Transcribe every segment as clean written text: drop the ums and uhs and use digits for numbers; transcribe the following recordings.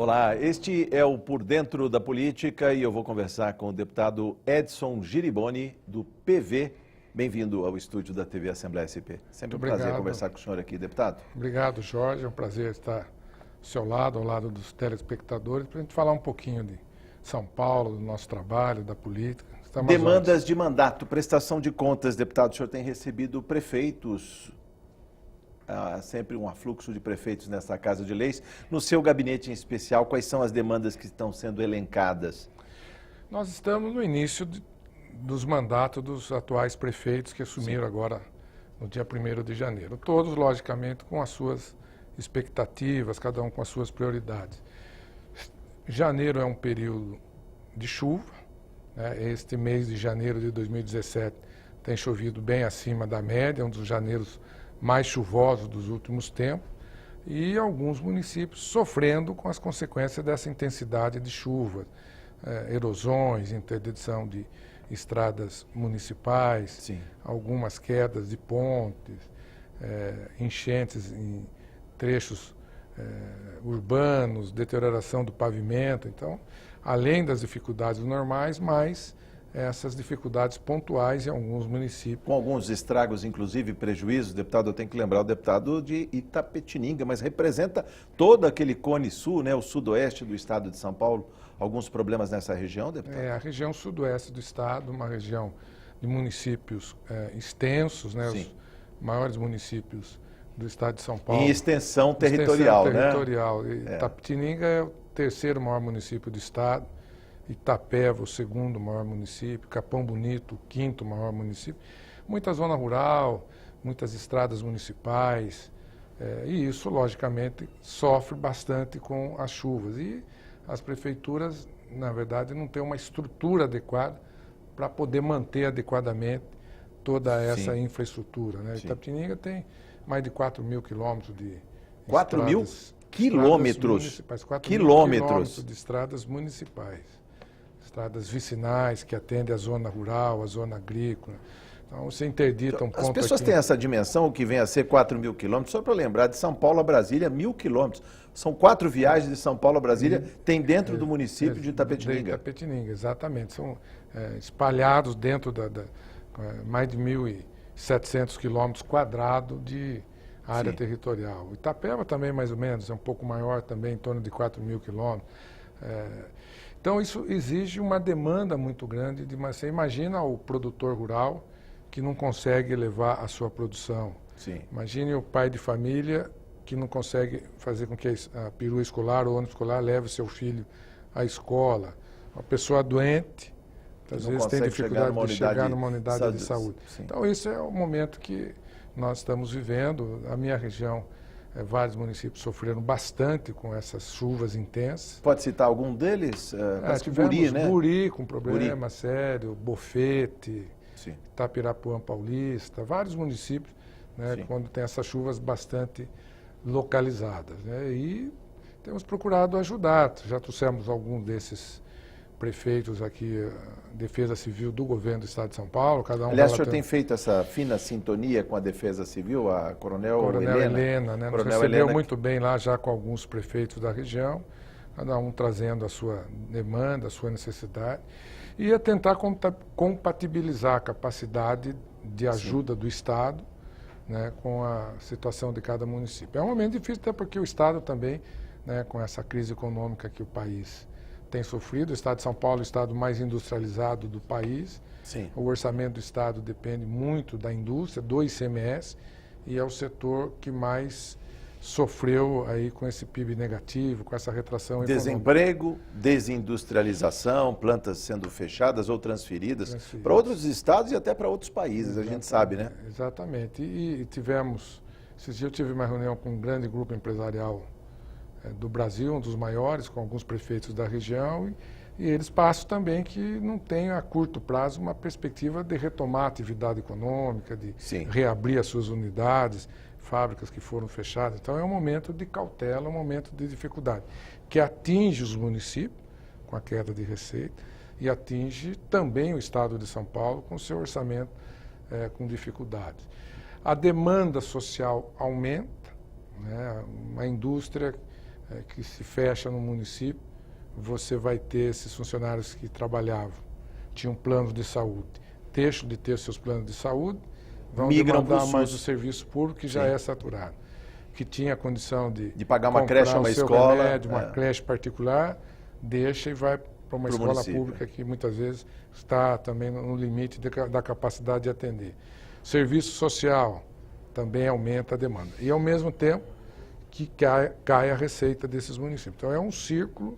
Olá, este é o Por Dentro da Política e eu vou conversar com o deputado Edson Giriboni, do PV. Bem-vindo ao estúdio da TV Assembleia SP. Sempre um prazer conversar com o senhor aqui, deputado. Obrigado, Jorge. É um prazer estar ao seu lado, ao lado dos telespectadores, para a gente falar um pouquinho de São Paulo, do nosso trabalho, da política. Demandas de mandato, prestação de contas, deputado. O senhor tem recebido prefeitos, há sempre um afluxo de prefeitos nessa Casa de Leis. No seu gabinete em especial, quais são as demandas que estão sendo elencadas? Nós estamos no início dos mandatos dos atuais prefeitos que assumiram agora no dia 1º de janeiro. Todos, logicamente, com as suas expectativas, cada um com as suas prioridades. Janeiro é um período de chuva, né? Este mês de janeiro de 2017 tem chovido bem acima da média, um dos janeiros mais chuvosos dos últimos tempos, e alguns municípios sofrendo com as consequências dessa intensidade de chuva, erosões, interdição de estradas municipais, algumas quedas de pontes, enchentes em trechos urbanos, deterioração do pavimento. Então, além das dificuldades normais, mais essas dificuldades pontuais em alguns municípios. Com alguns estragos, inclusive prejuízos, deputado, eu tenho que lembrar o deputado de Itapetininga, mas representa todo aquele cone sul, né, o sudoeste do estado de São Paulo. Alguns problemas nessa região, deputado? A região sudoeste do estado, uma região de municípios extensos, né, os maiores municípios do estado de São Paulo. Em extensão territorial, né? Itapetininga é o terceiro maior município do estado. Itapeva, o segundo maior município, Capão Bonito, o quinto maior município, muita zona rural, muitas estradas municipais, e isso, logicamente, sofre bastante com as chuvas. E as prefeituras, na verdade, não têm uma estrutura adequada para poder manter adequadamente toda essa infraestrutura, né? Itapetininga tem mais de 4.000 quilômetros de 4.000 quilômetros? 4.000 quilômetros de estradas municipais. Estradas vicinais que atendem a zona rural, a zona agrícola. Então, você interdita um ponto. As pessoas têm essa dimensão, o que vem a ser 4.000 quilômetros, só para lembrar, de São Paulo a Brasília, 1.000 quilômetros. São 4 viagens de São Paulo a Brasília, tem dentro do município de Itapetininga. De Itapetininga, exatamente. São espalhados dentro da mais de 1.700 quilômetros quadrados de área territorial. Itapeva também, mais ou menos, é um pouco maior também, em torno de 4.000 quilômetros. Então, isso exige uma demanda muito grande. Você imagina o produtor rural que não consegue levar a sua produção. Imagine o pai de família que não consegue fazer com que a perua escolar ou ônibus escolar leve o seu filho à escola. Uma pessoa doente, às vezes tem dificuldade de chegar numa unidade de saúde. Então, esse é o momento que nós estamos vivendo. A minha região, vários municípios sofreram bastante com essas chuvas intensas. Pode citar algum deles? Tivemos Buri, né? Buri com problema sério, Bofete, Itapirapuã Paulista, vários municípios, né, quando tem essas chuvas bastante localizadas, né? E temos procurado ajudar. Já trouxemos alguns desses prefeitos aqui, Defesa Civil do governo do estado de São Paulo. Cada um. Aliás, o senhor tem feito essa fina sintonia com a Defesa Civil, a Coronel Helena, né? Nos recebeu muito bem lá já com alguns prefeitos da região, cada um trazendo a sua demanda, a sua necessidade, e a tentar compatibilizar a capacidade de ajuda do estado, né, com a situação de cada município. É um momento difícil, até porque o estado também, né, com essa crise econômica que o país tem sofrido. O estado de São Paulo é o estado mais industrializado do país. O orçamento do estado depende muito da indústria, do ICMS, e é o setor que mais sofreu aí com esse PIB negativo, com essa retração econômica. Desemprego, desindustrialização, plantas sendo fechadas ou transferidas para outros estados e até para outros países, a gente sabe, né? Exatamente. E tivemos, esses dias eu tive uma reunião com um grande grupo empresarial do Brasil, um dos maiores, com alguns prefeitos da região, e eles passam também que não tem a curto prazo uma perspectiva de retomar a atividade econômica, de reabrir as suas unidades, fábricas que foram fechadas. Então é um momento de cautela, um momento de dificuldade, que atinge os municípios com a queda de receita e atinge também o estado de São Paulo com seu orçamento com dificuldades. A demanda social aumenta, né? Uma indústria que se fecha no município, você vai ter esses funcionários que trabalhavam, tinham planos de saúde, deixam de ter seus planos de saúde, vão demandar mais o serviço público que já é saturado. Que tinha a condição de pagar uma creche, uma escola, remédio, uma creche particular, deixa e vai para uma escola pública que muitas vezes está também no limite da capacidade de atender. Serviço social também aumenta a demanda. E ao mesmo tempo que cai a receita desses municípios. Então é um círculo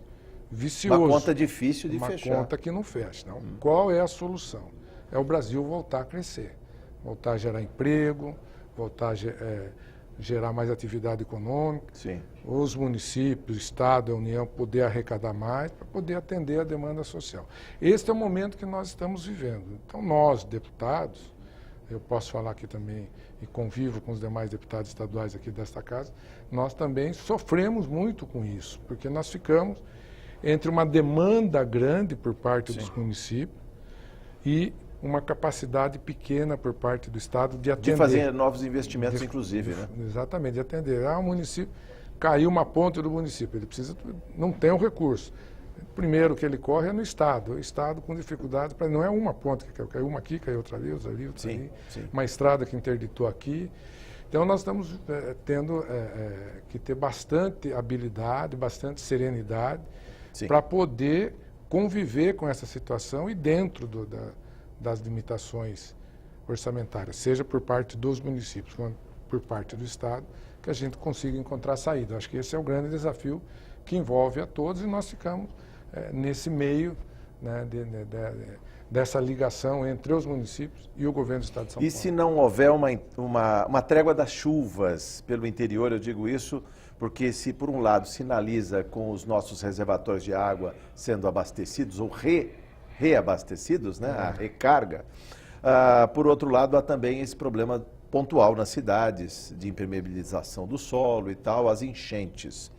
vicioso. Uma conta difícil de fechar. Uma conta que não fecha. Então, qual é a solução? É o Brasil voltar a crescer, voltar a gerar emprego, voltar a gerar mais atividade econômica, os municípios, o Estado, a União poder arrecadar mais para poder atender a demanda social. Este é o momento que nós estamos vivendo. Então nós, deputados, eu posso falar aqui também e convivo com os demais deputados estaduais aqui desta casa, nós também sofremos muito com isso, porque nós ficamos entre uma demanda grande por parte dos municípios e uma capacidade pequena por parte do Estado de atender. De fazer novos investimentos, inclusive, né? Exatamente, de atender. O município, caiu uma ponte do município, ele precisa, não tem o recurso. Primeiro que ele corre é no Estado. O Estado com dificuldade, não é uma ponte que caiu, caiu uma aqui, caiu outra ali, outra ali, outra ali. Uma estrada que interditou aqui. Então nós estamos tendo que ter bastante habilidade, bastante serenidade para poder conviver com essa situação e dentro das limitações orçamentárias, seja por parte dos municípios, quanto por parte do Estado, que a gente consiga encontrar saída. Acho que esse é o grande desafio que envolve a todos e nós ficamos nesse meio, né, dessa ligação entre os municípios e o governo do Estado de São Paulo. E se não houver uma trégua das chuvas pelo interior, eu digo isso porque se por um lado sinaliza com os nossos reservatórios de água sendo abastecidos ou reabastecidos, né, a recarga, por outro lado há também esse problema pontual nas cidades de impermeabilização do solo e tal, as enchentes,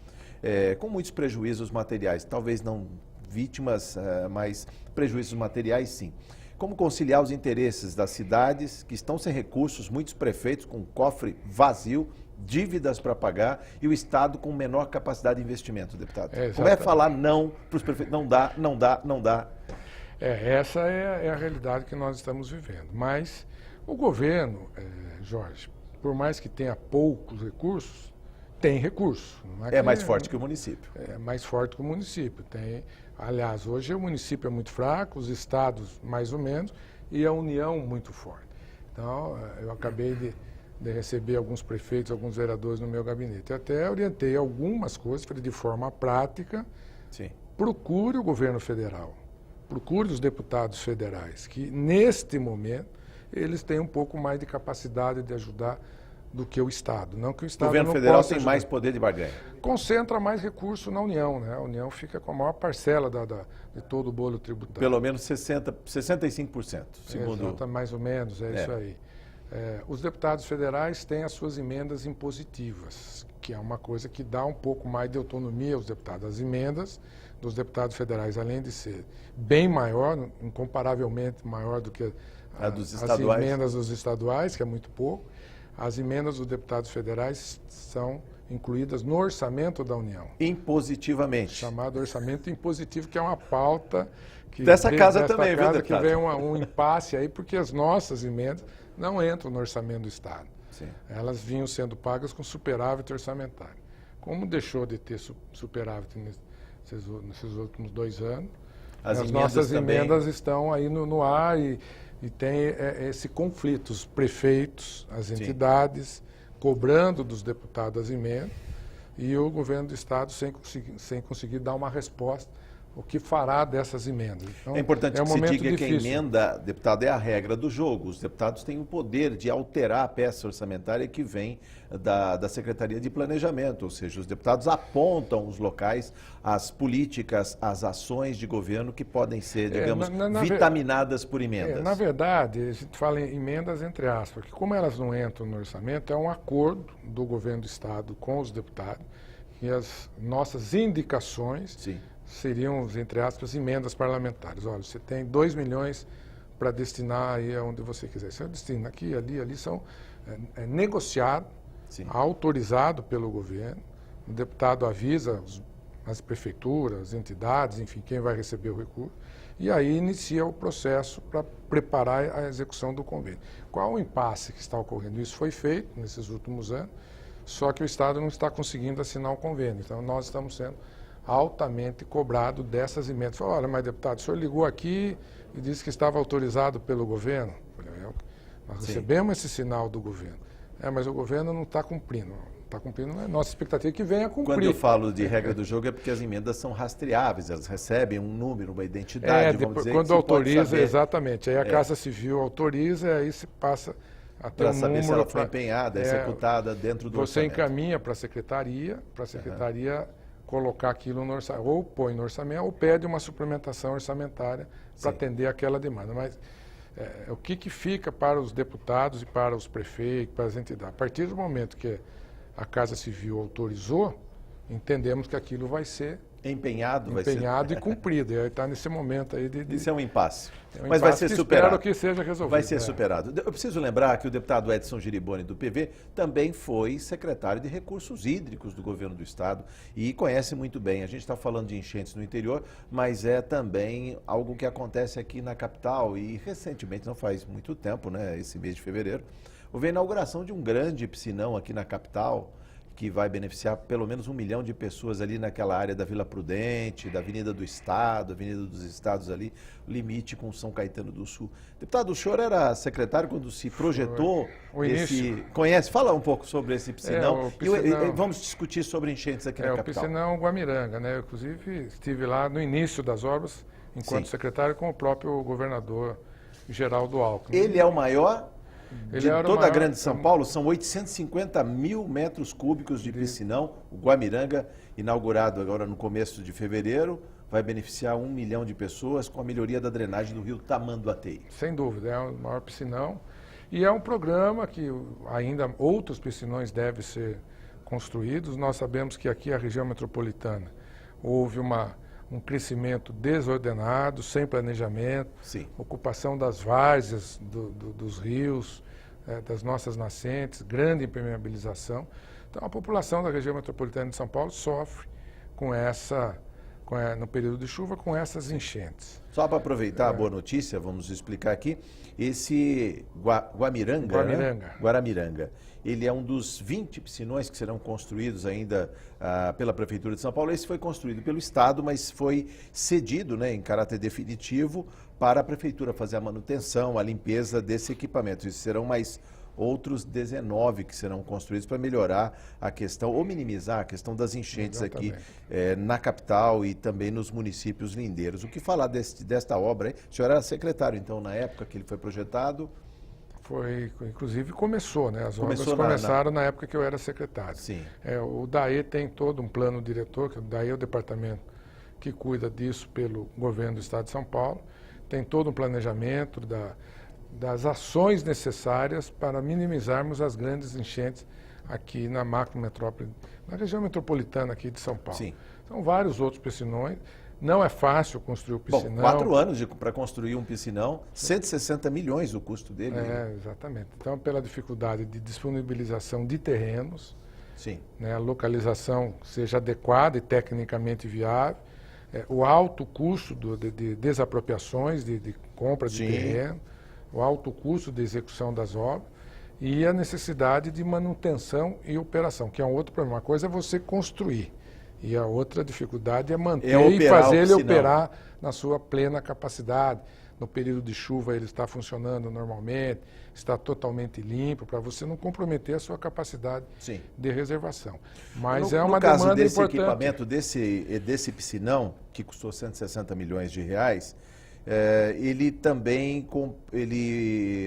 com muitos prejuízos materiais, talvez não vítimas, mas prejuízos materiais sim. Como conciliar os interesses das cidades que estão sem recursos, muitos prefeitos com cofre vazio, dívidas para pagar e o Estado com menor capacidade de investimento, deputado? Como é falar não para os prefeitos? Não dá, não dá, não dá. Essa é a realidade que nós estamos vivendo. Mas o governo, Jorge, por mais que tenha poucos recursos, tem recurso. Não é mais forte que o município. É mais forte que o município. Aliás, hoje o município é muito fraco, os estados mais ou menos, e a União muito forte. Então, eu acabei de receber alguns prefeitos, alguns vereadores no meu gabinete. Eu até orientei algumas coisas, falei de forma prática, procure o governo federal, procure os deputados federais, que neste momento eles têm um pouco mais de capacidade de ajudar do que o Estado. Não que o Estado o governo federal tem mais poder de barganha. Concentra mais recurso na União, né? A União fica com a maior parcela de todo o bolo tributário. Pelo menos 65%, segundo... Exato, mais ou menos, isso aí. Os deputados federais têm as suas emendas impositivas, que é uma coisa que dá um pouco mais de autonomia aos deputados. As emendas dos deputados federais, além de ser bem maior, incomparavelmente maior do que as emendas dos estaduais, que é muito pouco, as emendas dos deputados federais são incluídas no orçamento da União. Impositivamente. Chamado orçamento impositivo, que é uma pauta que dessa casa também, viu, deputado? Que vem um impasse aí, porque as nossas emendas não entram no orçamento do Estado. Elas vinham sendo pagas com superávit orçamentário. Como deixou de ter superávit nesses últimos 2 anos, as nossas emendas estão aí no ar e tem esse conflito, os prefeitos, as entidades, cobrando dos deputados as emendas e o governo do Estado sem conseguir dar uma resposta o que fará dessas emendas. Então, é importante que se diga difícil. Que a emenda, deputado, é a regra do jogo. Os deputados têm o poder de alterar a peça orçamentária que vem da Secretaria de Planejamento, ou seja, os deputados apontam os locais, as políticas, as ações de governo que podem ser, digamos, vitaminadas por emendas. Na verdade, a gente fala em emendas entre aspas, porque como elas não entram no orçamento, é um acordo do governo do Estado com os deputados, e as nossas indicações seriam, entre aspas, emendas parlamentares. Olha, você tem 2 milhões para destinar aí aonde você quiser. Você destina aqui, ali são negociado, autorizado pelo governo, o deputado avisa as prefeituras, as entidades, enfim, quem vai receber o recurso, e aí inicia o processo para preparar a execução do convênio. Qual o impasse que está ocorrendo? Isso foi feito nesses últimos anos, só que o Estado não está conseguindo assinar o convênio. Então, nós estamos sendo altamente cobrados dessas emendas. Olha, mas deputado, o senhor ligou aqui e disse que estava autorizado pelo governo. Nós recebemos esse sinal do governo. Mas o governo não está cumprindo. Está cumprindo, nossa expectativa é que venha a cumprir. Quando eu falo de regra do jogo é porque as emendas são rastreáveis, elas recebem um número, uma identidade, vamos dizer. Quando autoriza, exatamente. Aí a Casa Civil autoriza, aí se passa a ter um número. Para saber se ela foi empenhada, executada dentro do orçamento. Você encaminha para a secretaria colocar aquilo no orçamento, ou põe no orçamento, ou pede uma suplementação orçamentária para atender aquela demanda. Mas o que fica para os deputados e para os prefeitos, para as entidades? A partir do momento que a Casa Civil autorizou, entendemos que aquilo vai ser empenhado e cumprido. E aí está nesse momento aí de... Isso é um impasse. Mas vai ser superado. Espero que seja resolvido. Vai ser superado. Eu preciso lembrar que o deputado Edson Giriboni, do PV, também foi secretário de Recursos Hídricos do governo do Estado e conhece muito bem. A gente está falando de enchentes no interior, mas é também algo que acontece aqui na capital e recentemente, não faz muito tempo, né, esse mês de fevereiro, houve a inauguração de um grande piscinão aqui na capital, que vai beneficiar pelo menos 1 milhão de pessoas ali naquela área da Vila Prudente, da Avenida do Estado, Avenida dos Estados ali, limite com São Caetano do Sul. Deputado, o senhor era secretário quando se projetou esse... Conhece? Fala um pouco sobre esse piscinão. E vamos discutir sobre enchentes aqui na capital. O piscinão Guamiranga, né? Eu, inclusive, estive lá no início das obras, enquanto secretário, com o próprio governador Geraldo Alckmin. Ele é o maior... De toda a Grande São Paulo, são 850 mil metros cúbicos de piscinão. O Guamiranga, inaugurado agora no começo de fevereiro, vai beneficiar 1 milhão de pessoas com a melhoria da drenagem do rio Tamanduateí. Sem dúvida, é o maior piscinão. E é um programa que ainda outros piscinões devem ser construídos. Nós sabemos que aqui, a região metropolitana, houve um crescimento desordenado, sem planejamento, ocupação das várzeas dos rios, das nossas nascentes, grande impermeabilização. Então, a população da região metropolitana de São Paulo sofre no período de chuva com essas enchentes. Só para aproveitar a boa notícia, vamos explicar aqui, esse Guaramiranga, ele é um dos 20 piscinões que serão construídos ainda pela Prefeitura de São Paulo. Esse foi construído pelo Estado, mas foi cedido, né, em caráter definitivo para a Prefeitura fazer a manutenção, a limpeza desse equipamento. Isso serão mais outros 19 que serão construídos para melhorar a questão, ou minimizar a questão das enchentes aqui na capital e também nos municípios lindeiros. O que falar desta obra? Hein? O senhor era secretário, então, na época que ele foi projetado? Foi, inclusive começou, né? As obras começaram na época que eu era secretário. Sim. O DAE tem todo um plano diretor, que o DAE é o departamento que cuida disso pelo governo do Estado de São Paulo, tem todo um planejamento das ações necessárias para minimizarmos as grandes enchentes aqui na macrometrópole, na região metropolitana aqui de São Paulo. Sim. São vários outros piscinões. Não é fácil construir o piscinão. Bom, 4 anos para construir um piscinão, 160 milhões o custo dele. Exatamente. Então, pela dificuldade de disponibilização de terrenos, né, a localização seja adequada e tecnicamente viável, o alto custo de desapropriações, de compra de terreno, o alto custo de execução das obras e a necessidade de manutenção e operação, que é um outro problema. Uma coisa é você construir e a outra dificuldade é manter e fazer ele operar na sua plena capacidade. No período de chuva ele está funcionando normalmente, está totalmente limpo, para você não comprometer a sua capacidade de reservação. Mas é uma demanda importante. No caso desse equipamento, desse piscinão, que custou 160 milhões de reais, ele também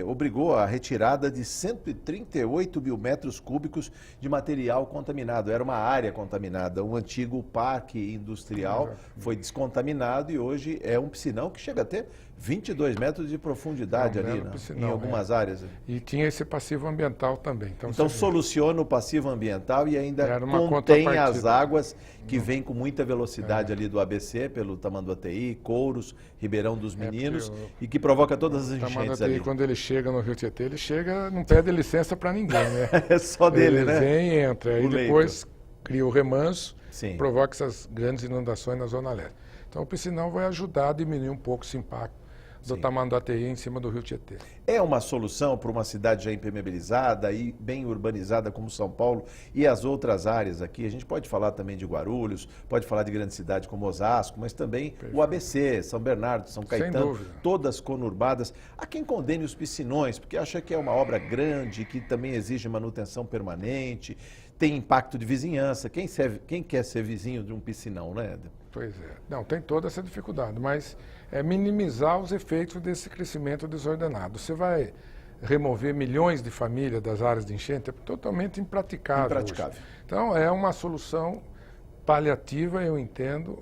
obrigou a retirada de 138 mil metros cúbicos de material contaminado. Era uma área contaminada. Um antigo parque industrial foi descontaminado e hoje é um piscinão que chega a ter 22 metros de profundidade ali, piscinão, em algumas áreas. E tinha esse passivo ambiental também. Então soluciona o passivo ambiental e ainda contém as águas que vêm com muita velocidade ali do ABC, pelo Tamanduateí, Couros, Ribeirão dos Meninos, e que provoca todas as enchentes ali. Quando ele chega no Rio Tietê, ele chega, não pede licença para ninguém, né? É só dele, né? Ele vem e entra. Aí depois cria o remanso, Sim. provoca essas grandes inundações na Zona Leste. Então o piscinão vai ajudar a diminuir um pouco esse impacto do Sim. Tamanduateí em cima do Rio Tietê. É uma solução para uma cidade já impermeabilizada e bem urbanizada como São Paulo e as outras áreas aqui? A gente pode falar também de Guarulhos, pode falar de grande cidade como Osasco, mas também o ABC, São Bernardo, São Caetano, todas conurbadas. Há quem condene os piscinões, porque acha que é uma obra grande, que também exige manutenção permanente, tem impacto de vizinhança. Quem quer ser vizinho de um piscinão, né? Pois é. Não, tem toda essa dificuldade, mas é minimizar os efeitos desse crescimento desordenado. Você vai remover milhões de famílias das áreas de enchente, é totalmente impraticável. Impraticável. Hoje. Então, é uma solução paliativa, eu entendo,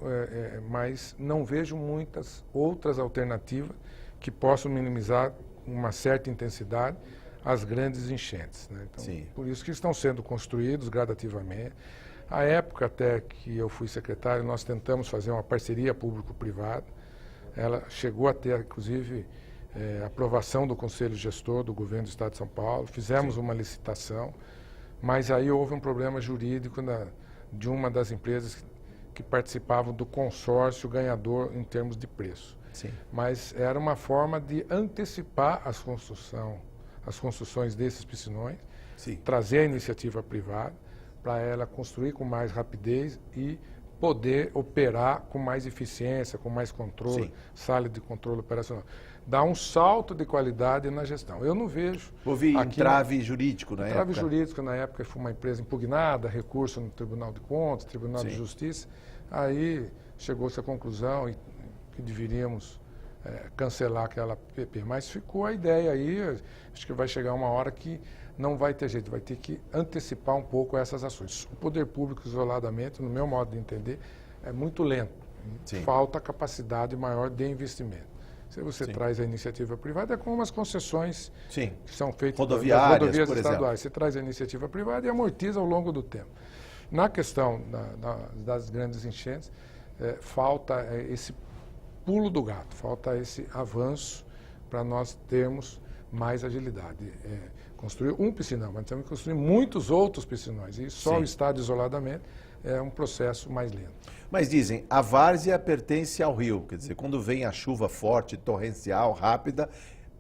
mas não vejo muitas outras alternativas que possam minimizar com uma certa intensidade as grandes enchentes. Né? Então, Sim. por isso que estão sendo construídos gradativamente. À época até que eu fui secretário, nós tentamos fazer uma parceria público-privada. Ela chegou a ter, inclusive, aprovação do Conselho Gestor do Governo do Estado de São Paulo. Fizemos Sim. uma licitação, mas aí houve um problema jurídico de uma das empresas que participavam do consórcio ganhador em termos de preço. Sim. Mas era uma forma de antecipar as construções desses piscinões, Sim. trazer a iniciativa privada, para ela construir com mais rapidez e poder operar com mais eficiência, com mais controle, Sim. sala de controle operacional. Dá um salto de qualidade na gestão. Eu não vejo... Houve entrave jurídico na época? Entrave jurídico na época, foi uma empresa impugnada, recurso no Tribunal de Contas, Tribunal Sim. de Justiça. Aí chegou-se à conclusão que deveríamos cancelar aquela PP. Mas ficou a ideia aí, acho que vai chegar uma hora que não vai ter jeito, vai ter que antecipar um pouco essas ações. O poder público, isoladamente, no meu modo de entender, é muito lento. Sim. Falta capacidade maior de investimento. Se você Sim. traz a iniciativa privada, é como as concessões Sim. que são feitas rodoviárias, das rodovias por estaduais. exemplo. Você traz a iniciativa privada e amortiza ao longo do tempo. Na questão das grandes enchentes, falta esse pulo do gato, falta esse avanço para nós termos mais agilidade. Construir um piscinão, mas temos que construir muitos outros piscinões. E só Sim. o estado isoladamente é um processo mais lento. Mas dizem, a várzea pertence ao rio. Quer dizer, quando vem a chuva forte, torrencial, rápida,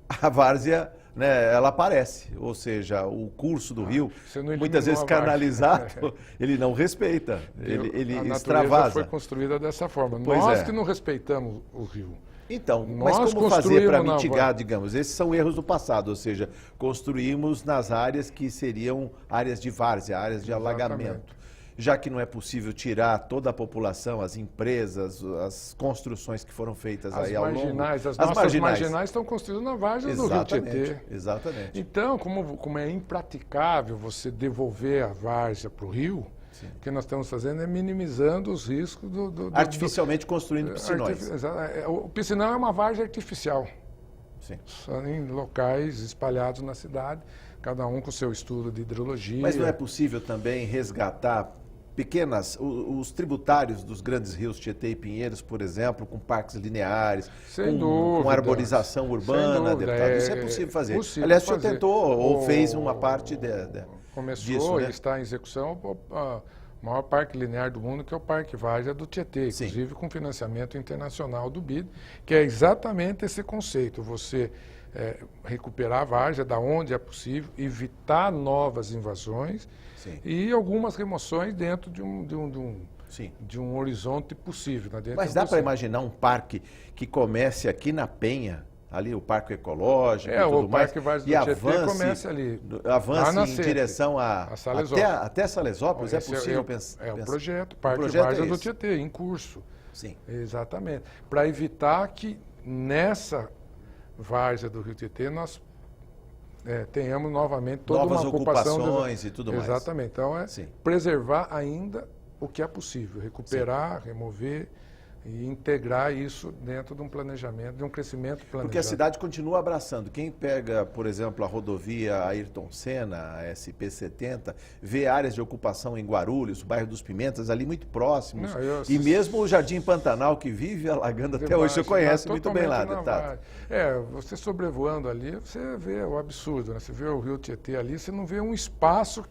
a várzea, né, ela aparece. Ou seja, o curso do rio, muitas vezes canalizado, ele não respeita. Ele a extravasa. Foi construída dessa forma. Pois Nós que não respeitamos o rio. Então, mas como fazer para mitigar, digamos, esses são erros do passado, ou seja, construímos nas áreas que seriam áreas de várzea, áreas de Exatamente. alagamento. Já que não é possível tirar toda a população, as empresas, as construções que foram feitas aí ao longo... As nossas marginais estão construídas na várzea do Rio Tietê. Exatamente. Então, como é impraticável você devolver a várzea para o rio, Sim. o que nós estamos fazendo é minimizando os riscos artificialmente construindo piscinões. O piscinão é uma várzea artificial. Sim. São em locais espalhados na cidade, cada um com seu estudo de hidrologia. Mas não é possível também resgatar os tributários dos grandes rios Tietê e Pinheiros, por exemplo, com parques lineares, com arborização urbana, deputado? Isso é possível fazer. Possível Aliás, o senhor tentou ou fez uma parte Começou disso, né? E está em execução o maior parque linear do mundo, que é o Parque Várzea do Tietê, Sim. inclusive com financiamento internacional do BID, que é exatamente esse conceito, você recuperar a várzea da onde é possível, evitar novas invasões Sim. e algumas remoções dentro de um horizonte possível. Né? Mas dá para imaginar um parque que comece aqui na Penha, ali o Parque Ecológico e tudo mais, e avance em direção até Salesópolis? É possível pensar? É o projeto, Parque Várzea do Tietê, em curso. Sim. Exatamente. Para evitar que nessa várzea do Rio Tietê nós tenhamos novamente toda novas uma ocupação ocupações e tudo mais. Exatamente. Então preservar ainda o que é possível, recuperar, Sim. remover e integrar isso dentro de um planejamento, de um crescimento planejado. Porque a cidade continua abraçando. Quem pega, por exemplo, a rodovia Ayrton Senna, a SP-70, vê áreas de ocupação em Guarulhos, o bairro dos Pimentas, ali muito próximos. E mesmo o Jardim Pantanal, que vive alagando até hoje, você conhece muito bem lá, deputado. Você sobrevoando ali, você vê o absurdo, né? Você vê o Rio Tietê ali, você não vê um espaço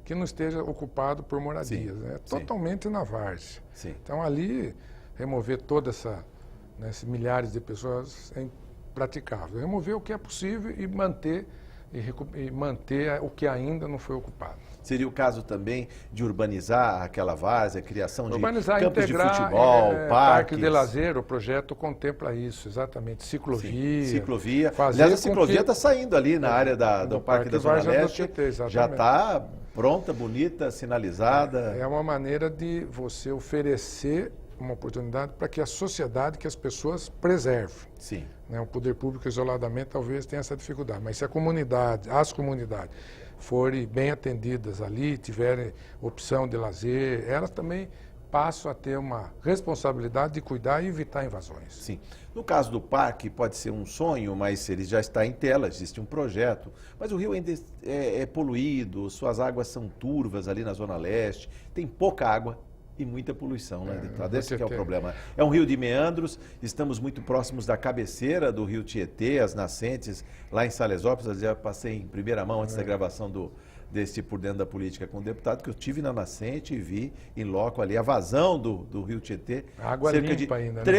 que não esteja ocupado por moradias. Sim, É sim. totalmente na várzea. Sim. Então, ali, remover toda essa, né, esses milhares de pessoas é impraticável. Remover o que é possível e manter o que ainda não foi ocupado. Seria o caso também de urbanizar aquela várzea, criação de Urbanizar, campos de integrar, futebol, parques parques. de lazer, o projeto contempla isso, exatamente. Ciclovia. Sim, ciclovia. fazer Aliás, a com ciclovia que- está saindo ali na área do Parque da Zona Várzea do Leste. Tietê, exatamente. Já está pronta, bonita, sinalizada. É uma maneira de você oferecer uma oportunidade para que a sociedade, que as pessoas preservem. Sim. Né? O poder público isoladamente talvez tenha essa dificuldade, mas se a comunidade, as comunidades forem bem atendidas ali, tiverem opção de lazer, elas também passam a ter uma responsabilidade de cuidar e evitar invasões. Sim. No caso do parque, pode ser um sonho, mas ele já está em tela, existe um projeto. Mas o rio ainda é poluído, suas águas são turvas ali na Zona Leste, tem pouca água e muita poluição, né, deputado? Esse que é o problema. É um rio de meandros, estamos muito próximos da cabeceira do rio Tietê, as nascentes lá em Salesópolis. Eu já passei em primeira mão antes da gravação desse Por Dentro da Política com o deputado, que eu estive na nascente e vi em loco ali a vazão do rio Tietê. Água cerca limpa de ainda, né?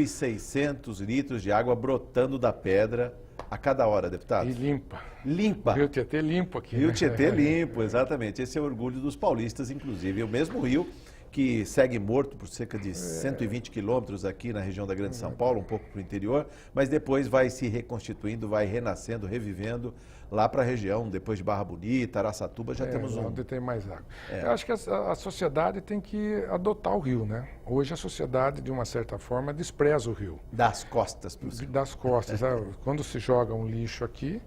3.600 litros de água brotando da pedra a cada hora, deputado. E limpa. Limpa. O Rio Tietê limpo aqui. Rio né? Tietê limpo, exatamente. Esse é o orgulho dos paulistas, inclusive. O mesmo rio que segue morto por cerca de 120 quilômetros aqui na região da Grande São Paulo, um pouco para o interior, mas depois vai se reconstituindo, vai renascendo, revivendo lá para a região, depois de Barra Bonita, Araçatuba, já temos um. Onde tem mais água. Eu acho que a sociedade tem que adotar o rio, né? Hoje a sociedade, de uma certa forma, despreza o rio. Das costas para o rio. Das costas. Quando se joga um lixo aqui,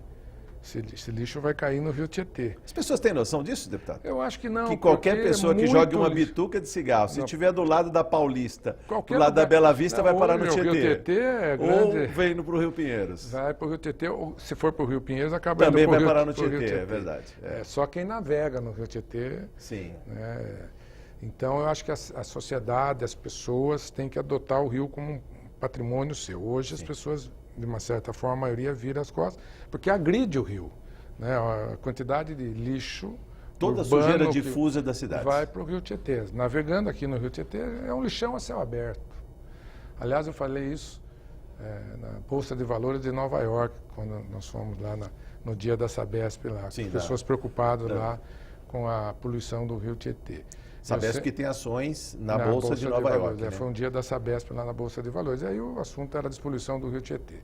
esse lixo vai cair no Rio Tietê. As pessoas têm noção disso, deputado? Eu acho que não. Que qualquer porque pessoa que muito jogue uma lixo- bituca de cigarro, se Não. estiver do lado da Paulista, Qualquer do lado da lugar- Bela Vista, Não, vai parar no hoje o Rio Tietê. Tietê é Ou grande. vem para o Rio Pinheiros. Vai para o Rio Tietê, ou se for para o Rio Pinheiros, acaba Também indo pro vai parar no pro Rio Tietê, é verdade. É só quem navega no Rio Tietê. Sim. Né? Então, eu acho que a sociedade, as pessoas têm que adotar o rio como um patrimônio seu. Hoje, as pessoas, de uma certa forma, a maioria vira as costas, porque agride o rio. Né? A quantidade de lixo Toda a urbano sujeira que difusa da cidade. vai para o Rio Tietê. Navegando aqui no Rio Tietê é um lixão a céu aberto. Aliás, eu falei isso na Bolsa de Valores de Nova York, quando nós fomos lá no dia da Sabesp lá. Sim, pessoas preocupadas lá com a poluição do Rio Tietê. Sabesp que tem ações na Bolsa de Nova York. Valores. Né? Foi um dia da Sabesp lá na Bolsa de Valores. E aí o assunto era a despoluição do Rio Tietê.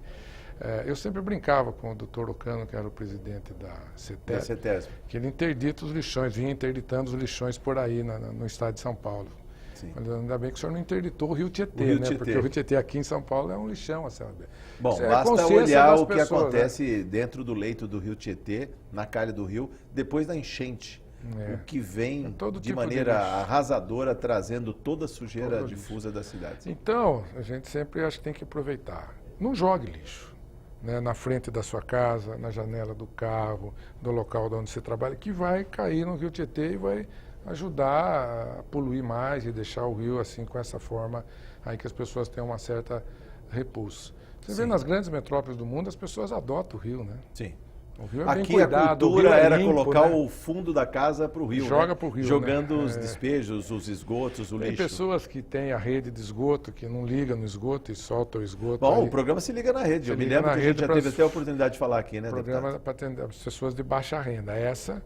Eu sempre brincava com o doutor Ocano, que era o presidente da Da CETESB, CETESB. que ele interdita os lixões, vinha interditando os lixões por aí no estado de São Paulo. Sim. Falei, ainda bem que o senhor não interditou o Rio Tietê, O Rio né? Tietê. Porque o Rio Tietê aqui em São Paulo é um lixão a céu aberto. Bom, Isso é basta consciência olhar das o que pessoas, acontece dentro do leito do Rio Tietê, na calha do rio, depois da enchente. O que vem todo de tipo de maneira lixo. arrasadora, trazendo toda a sujeira Todo difusa da cidade. Então, a gente sempre acho que tem que aproveitar. Não jogue lixo, né, na frente da sua casa, na janela do carro, do local de onde você trabalha, que vai cair no Rio Tietê e vai ajudar a poluir mais e deixar o rio assim com essa forma aí que as pessoas têm uma certa repulsa. Você vê nas grandes metrópoles do mundo, as pessoas adotam o rio, né? Sim. O rio é bem Aqui cuidado, a o cultura rio é era limpo, colocar né? o fundo da casa para o rio. Joga né? pro rio, Jogando né? os despejos, os esgotos, o Tem lixo. pessoas que têm a rede de esgoto, que não liga no esgoto e solta o esgoto. Bom, aí. o programa se liga na rede. Se Eu me liga lembro na que a gente rede já pra- teve até a oportunidade de falar aqui, né, Programa deputado? para atender as pessoas de baixa renda. Essa,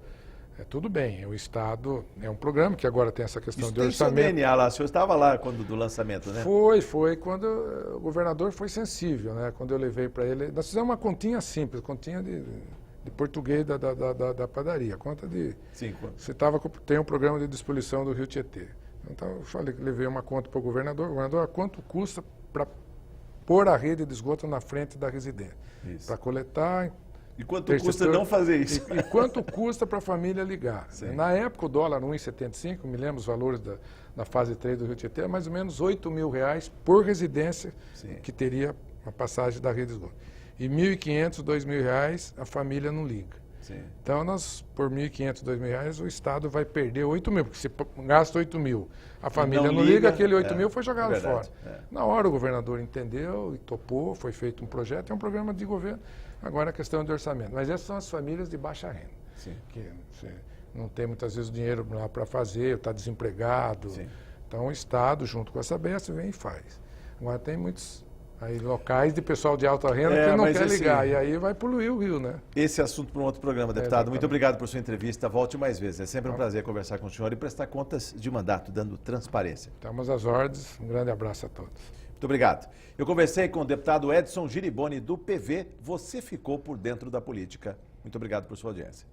tudo bem, o Estado é um programa que agora tem essa questão Isso de tem seu orçamento. DNA lá. O senhor estava lá quando do lançamento, né? Foi quando o governador foi sensível, né? Quando eu levei para ele, nós fizemos uma continha simples, continha de português da padaria, conta de... Sim. Você tem um programa de despoluição do Rio Tietê. Então eu falei que levei uma conta para o governador, quanto custa para pôr a rede de esgoto na frente da residência? Isso. Para coletar... E quanto Terceiro custa setor. não fazer isso? E quanto custa para a família ligar? Sim. Na época, o dólar 1,75, me lembro os valores da fase 3 do Rio Tietê, é mais ou menos R$ 8.000 por residência Sim. que teria a passagem da rede de esgoto. E R$ 1.500, R$ 2.000 a família não liga. Sim. Então, por R$ 1.500, R$ 2.000, o Estado vai perder R$ 8.000, porque se gasta R$ 8.000, a família não liga, aquele R$ 8.000 foi jogado verdade, fora. Na hora o governador entendeu e topou, foi feito um projeto, é um programa de governo. Agora a questão de orçamento. Mas essas são as famílias de baixa renda. Sim. que você não tem muitas vezes dinheiro para fazer, está desempregado. Sim. Então o Estado, junto com a Sabesp, vem e faz. Agora tem muitos aí locais de pessoal de alta renda que não quer ligar, e aí vai poluir o rio, né? Esse assunto para um outro programa, deputado. Muito obrigado por sua entrevista. Volte mais vezes. É sempre um prazer conversar com o senhor e prestar contas de mandato, dando transparência. Estamos às ordens. Um grande abraço a todos. Muito obrigado. Eu conversei com o deputado Edson Giriboni, do PV. Você ficou por dentro da política. Muito obrigado por sua audiência.